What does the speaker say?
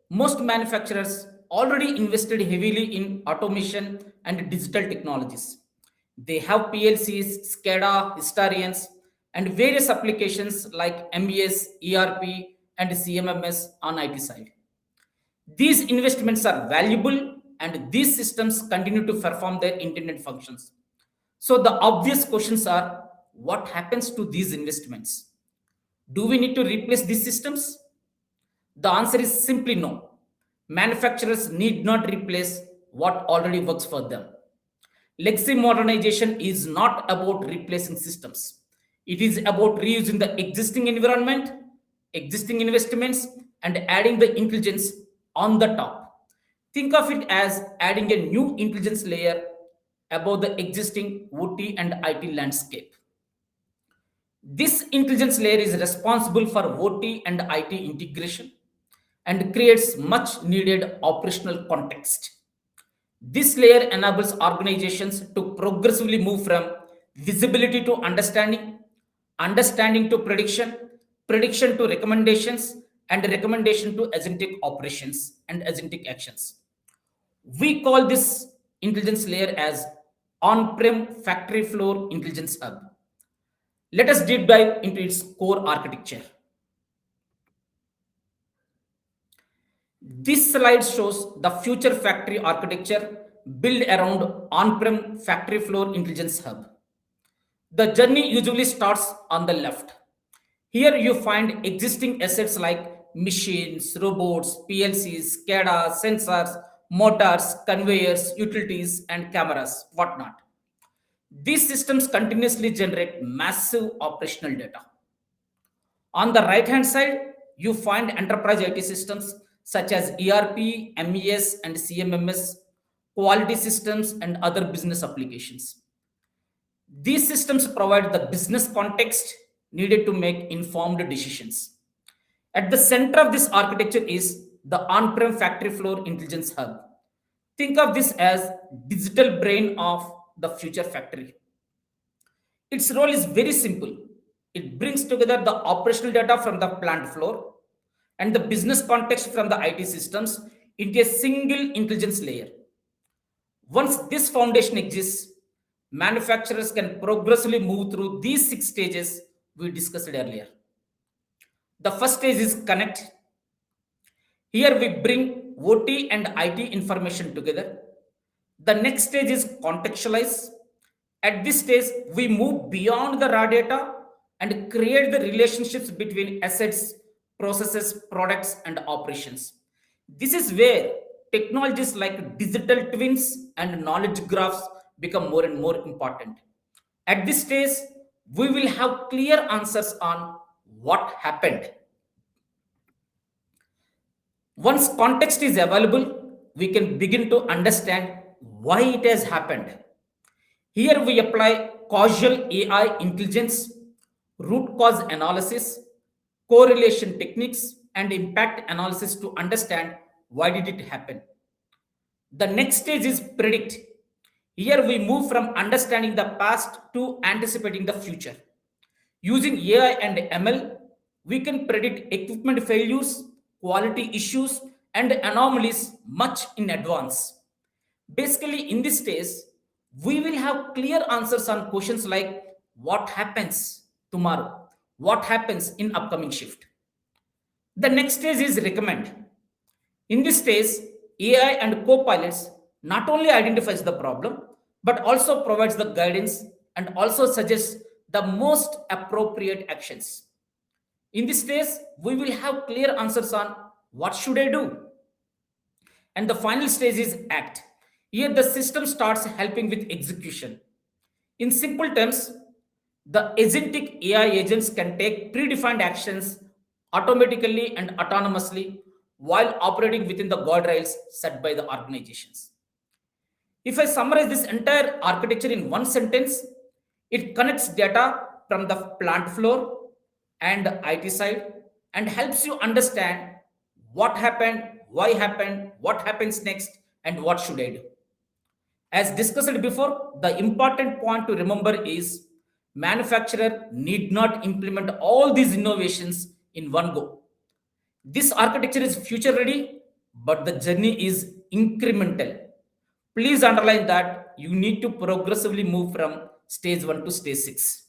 Most manufacturers already invested heavily in automation and digital technologies. They have PLCs, SCADA, historians, and various applications like MES, ERP, and CMMS on IT side. These investments are valuable and these systems continue to perform their intended functions. So the obvious questions are, what happens to these investments? Do we need to replace these systems? The answer is simply no. Manufacturers need not replace what already works for them. Legacy modernization is not about replacing systems. It is about reusing the existing environment, existing investments, and adding the intelligence on the top. Think of it as adding a new intelligence layer above the existing OT and IT landscape. This intelligence layer is responsible for OT and IT integration and creates much needed operational context. This layer enables organizations to progressively move from visibility to understanding, understanding to prediction, prediction to recommendations, and recommendation to agentic operations and agentic actions. We call this intelligence layer as on-prem factory floor intelligence hub. Let us deep dive into its core architecture. This slide shows the future factory architecture built around on-prem factory floor intelligence hub. The journey usually starts on the left. Here you find existing assets like machines, robots, PLCs, SCADA, sensors, motors, conveyors, utilities, and cameras, whatnot. These systems continuously generate massive operational data. On the right hand side, you find enterprise IT systems such as ERP, MES, and CMMS, quality systems, and other business applications. These systems provide the business context needed to make informed decisions. At the center of this architecture is the on-prem factory floor intelligence hub. Think of this as digital brain of the future factory. Its role is very simple. It brings together the operational data from the plant floor and the business context from the IT systems into a single intelligence layer. Once this foundation exists, manufacturers can progressively move through these 6 stages we discussed earlier. The first stage is connect. Here we bring OT and IT information together. The next stage is contextualize. At this stage, we move beyond the raw data and create the relationships between assets, processes, products, and operations. This is where technologies like digital twins and knowledge graphs become more and more important. At this stage, we will have clear answers on what happened. Once context is available, we can begin to understand why it has happened. Here we apply causal AI intelligence, root cause analysis, correlation techniques, and impact analysis to understand why did it happen. The next stage is predict. Here we move from understanding the past to anticipating the future. Using AI and ML, we can predict equipment failures, quality issues, and anomalies much in advance. Basically, in this stage, we will have clear answers on questions like what happens tomorrow, what happens in upcoming shift. The next stage is recommend. In this stage, AI and co-pilots not only identifies the problem, but also provides the guidance and also suggests the most appropriate actions. In this stage, we will have clear answers on what should I do. And the final stage is act. Here the system starts helping with execution. In simple terms, the agentic AI agents can take predefined actions automatically and autonomously while operating within the guardrails set by the organizations. If I summarize this entire architecture in one sentence, it connects data from the plant floor and IT side and helps you understand what happened, why happened, what happens next, and what should I do. As discussed before, the important point to remember is manufacturer need not implement all these innovations in one go. This architecture is future ready but the journey is incremental. Please underline that you need to progressively move from stage 1 to stage 6.